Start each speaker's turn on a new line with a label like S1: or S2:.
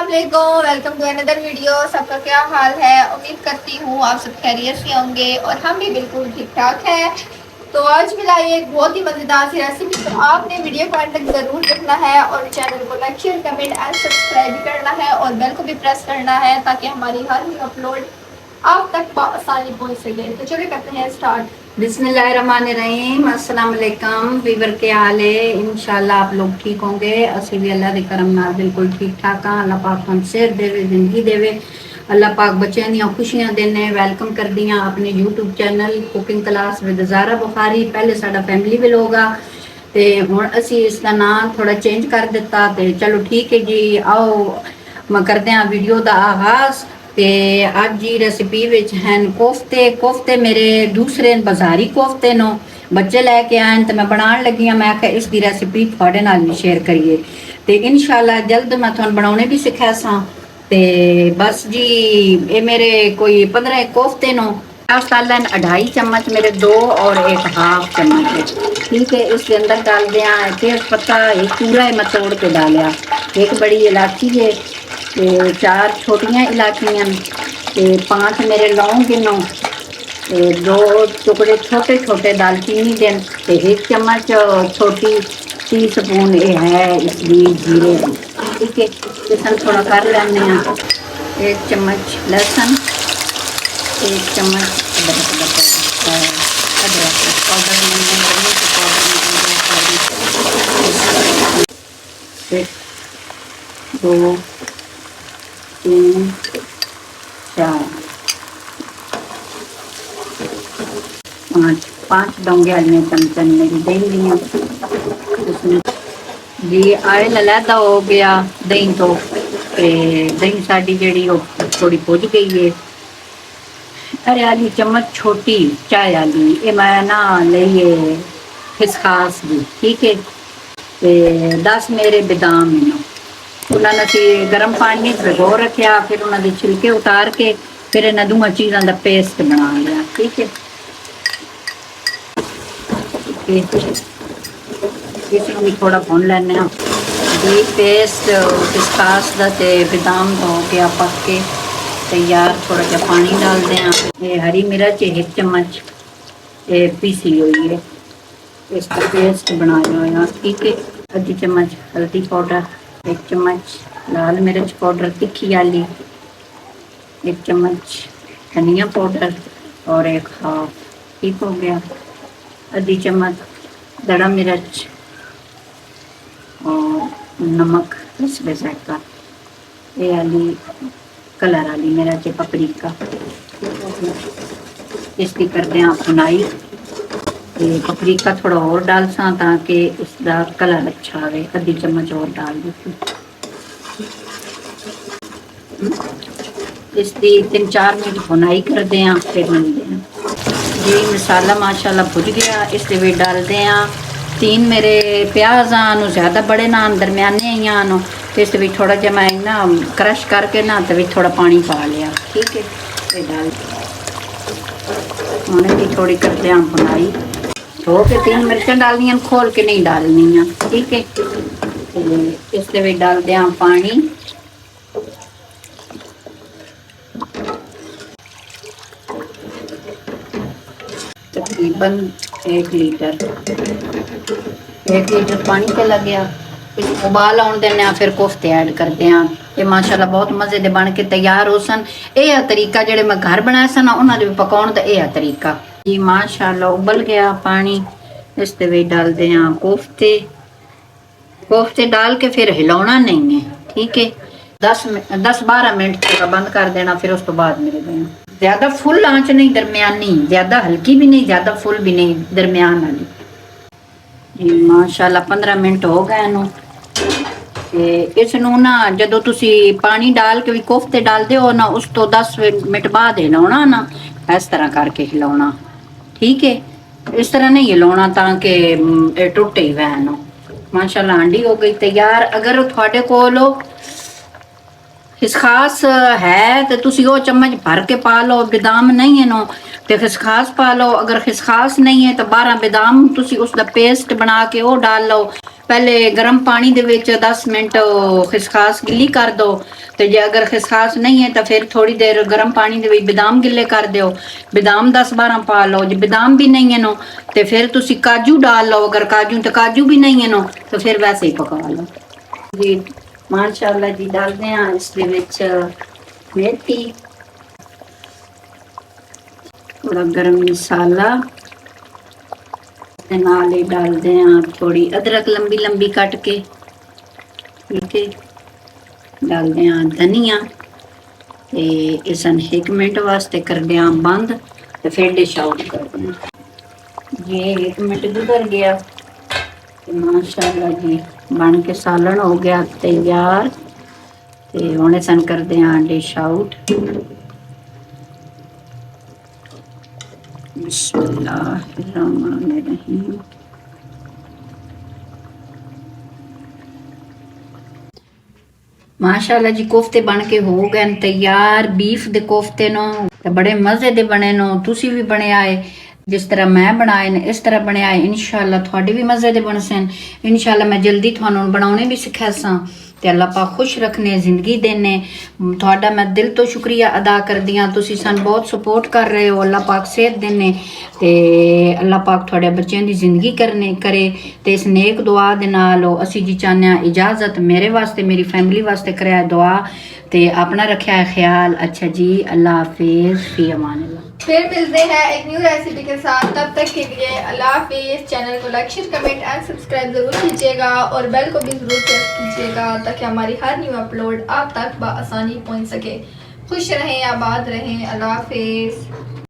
S1: अस्सलामुअलैकुम, welcome to another video. सबका क्या हाल है? उम्मीद करती हूँ आप सब खैरियत से होंगे और हम भी बिल्कुल ठीक ठाक हैं। तो आज भी लाई एक बहुत ही मज़ेदार सी रेसिपी, तो आपने वीडियो को एंड तक ज़रूर देखना है और चैनल को like share comment and subscribe भी करना है और बेल को भी प्रेस करना है ताकि हमारी हर न्यू अपलोड आप तक आसानी पहुँच सके। तो चलिए करते हैं स्टार्ट।
S2: बिस्मिल्लाहिर्रहमानिर्रहीम। अस्सलाम वालेकुम वीवर, के हाल है? इंशाल्लाह आप लोग ठीक होंगे। असी भी अल्लाह दे करम नाल बिल्कुल ठीक ठाक हाँ। अल्लाह पाक हम सेहत देवे, जिंदगी देवे। अल्लाह पाक बच्चों दी खुशियां देने। वेलकम कर दियाँ अपने YouTube channel cooking class with Zara Bukhari. पहले साडा फैमिली व्लॉग आ ते हुण असी इसका नाम थोड़ा चेंज कर दिता। ते चलो ठीक है जी, आओ करते हैं वीडियो का आगाज़। ते अज की रेसिपी विच हैं कोफ्ते। कोफ्ते मेरे दूसरे बाजारी कोफ्ते नो बच्चे लैके आए तो मैं बनाने लगी हाँ। मैं आख्या इसकी रेसिपी थोड़े नाल भी शेयर करिए तो इंशाल्लाह जल्द मैं थोड़ा बनाने भी सिखा सा। ते बस जी, ये मेरे कोई 15 कोफ्ते नो सालन 2.5 चम्मच मेरे 2 और 1/2 चम्मच है। ठीक है, इसके अंदर डाल दिया तेज पत्ता, एक पूरा है मैं तोड़ के डालिया। एक बड़ी इलायची है, 4 छोटियां इलायचियां, 5 मेरे लौंग गिनो, 2 टुकड़े छोटे छोटे दालचीनी दिन, 1 चम्मच छोटी टीस्पून ये है इसकी जीरे की। ठीक है, लहसुन थोड़ा कर लेने 1 चम्मच लहसुन, 1 चम्मच अदरक पाउडर, 2 3 4 5 डोंगे में चमचन मेरी दही लिया। उसमें जी आयल अलहदा हो गया दही तो। दही साड़ी जी थोड़ी भुज गई है। अरे आली चम्मच छोटी चाय आली ये मैं ना लिए खिसखास दी। ठीक है, 10 मेरे बदाम इन्हों उन्होंने अं गर्म पानी भिगो रखा, फिर उन्होंने छिलके उतार के फिर इन्होंने दोवां चीज़ों का पेस्ट बना लिया। ठीक है, इसमें भी थोड़ा भुन लेने जी। पेस्ट खिसखास का ते बदाम हो गया पक के तैयार। थोड़ा जहा पानी डाल दें। ये हरी मिर्च 1 चम्मच पीसी हुई है, इसका पेस्ट बनाया हुआ। ठीक है, आधी चम्मच हल्दी पाउडर, 1 चम्मच लाल मिर्च पाउडर तिखी वाली, 1 चम्मच धनिया पाउडर और 1/2। ठीक हो गया, आधी चम्मच दड़ा मिर्च और नमक रसबे का। ये वाली कलर वाली मिर्च पपरिका। इसकी करते हैं भुनाई। पपरिका थोड़ा और डाल सा ताकि इसका कलर अच्छा आए। आधी चम्मच और डाल दी। इसकी 3-4 मिनट भुनाई करते हैं, फिर मिलते हैं जी। मसाला माशाल्लाह भुज गया। इसके भी डालते हैं 3 मेरे प्याज आन, ज़्यादा बड़े ना दरमियाने ही आन। तो इस भी थोड़ा जहा मैं ना क्रश करके ना तो भी थोड़ा पानी पा लिया। ठीक है, ये डाल उन्हें भी थोड़ी करते हैं भुनाई। धो के 3 मिर्चा डालनी, खोल के नहीं डालनी। ठीक है, तो इसके भी डालते हैं पानी। तकरीबन 1 लीटर पानी चला गया। उबाल आने देने, फिर कोफ्ते ऐड करते हैं। ये माशाल्लाह बहुत मज़े दे बन के तैयार हो सन। यह तरीका जेडे मैं घर बनाए सन उन्होंने भी पकाने का यह तरीका जी। माशाल्लाह उबल गया पानी। इस डाल दें कोफ्ते। कोफ्ते डाल के फिर हिलाना नहीं है। ठीक है, 10-12 मिनट तक बंद कर देना। फिर उस तो बाद मेरे देना ज़्यादा फुल आंच नहीं, दरमियानी, ज़्यादा हल्की भी नहीं, ज़्यादा फुल भी नहीं, दरमियान वाली जी। माशाल्लाह 15 मिनट हो गए इनू। इसनू ना जो तुसी पानी डाल के भी कोफ्ते डालते हो ना, उस तो 10 मिनट बाद हिलाना ना, इस तरह करके हिलाना। ठीक है, इस तरह नहीं हिलाना ताकि टुटे ही वह। माशाल्लाह हांडी हो गई तैयार। अगर थोड़े कोल खिसखास है तो तुसी वो चम्मच भर के पा लो। बादाम नहीं है नो तो खिसखास पा लो। अगर खिसखास नहीं है तो 12 बादाम तुसी उसका पेस्ट बना के वो डाल लो। ਪਹਿਲੇ ਗਰਮ ਪਾਣੀ ਦੇ ਵਿੱਚ 10 ਮਿੰਟ ਖਸਖਾਸ ਗਿੱਲੀ ਕਰ ਦੋ ਤੇ ਜੇ ਅਗਰ ਖਸਖਾਸ ਨਹੀਂ ਹੈ ਤਾਂ ਫਿਰ ਥੋੜੀ ਦੇਰ ਗਰਮ ਪਾਣੀ ਦੇ ਵਿੱਚ ਬਦਾਮ ਗਿੱਲੇ ਕਰ ਦਿਓ, ਬਦਾਮ 10-12 ਪਾ ਲਓ। ਜੇ ਬਦਾਮ ਵੀ ਨਹੀਂ ਹੈ ਨੋ ਤੇ ਫਿਰ ਤੁਸੀਂ ਕਾਜੂ ਡਾਲ ਲਓ, ਅਗਰ ਕਾਜੂ ਵੀ ਨਹੀਂ ਹੈ ਨੋ ਤਾਂ ਫਿਰ ਵੈਸੇ ਹੀ ਪਕਾ ਲਓ ਜੀ। ਮਾਸ਼ਾਅੱਲਾ ਜੀ ਡਾਲਦੇ ਹਾਂ ਇਸ ਦੇ ਵਿੱਚ ਮੇਥੀ, थोड़ा गरम मसाला ते नाल ही डालते हैं थोड़ी अदरक लंबी लंबी कट के, ठीक है। डालते हैं धनिया ते इसन 1 मिनट वास्ते करते हैं बंद ते फिर डिश आउट करते हैं। ये 1 मिनट गुजर गया ते माशाअल्लाह जी बन के सालन हो गया तैयार ते हुण इसन करते हैं डिश आउट। बिस्मिल्लाहिर्रहमानिर्रहीम। माशाअल्लाह जी कोफ्ते बन के हो गए तैयार। बीफ दे कोफ्ते नो ते बड़े मजे दे बने नो, तुसी भी बने आए जिस तरह मैं बनाए ने इस तरह बने आए। इंशाअल्लाह थोड़े भी मजे दे बन सन। इंशाअल्लाह मैं जल्दी थानू बनाने भी सिखा सा ते अल्लाह पाक खुश रखने जिंदगी देने। थोड़ा मैं दिल तो शुक्रिया अदा कर दियाँ, तुसी सन बहुत सपोर्ट कर रहे हो। अल्लाह पाक सेहत देने ते अल्लाह पाक थोड़े बच्चों की जिंदगी करने करे ते इस नेक दुआ दे नाल असी जी चाहने इजाजत मेरे वास्ते मेरी फैमिली वास्ते कराया दुआ ते अपना रखा है ख्याल। अच्छा जी, अल्लाह हाफिज, फी अमानिल्लाह।
S1: फिर मिलते हैं एक न्यू रेसिपी के साथ, तब तक के लिए अल्लाह हाफिज। चैनल को like share comment and subscribe जरूर कीजिएगा और बेल को भी जरूर प्रेस कीजिएगा ताकि हमारी हर न्यू अपलोड आप तक बआसानी पहुंच सके। खुश रहें, आबाद रहें। अल्लाह हाफिज।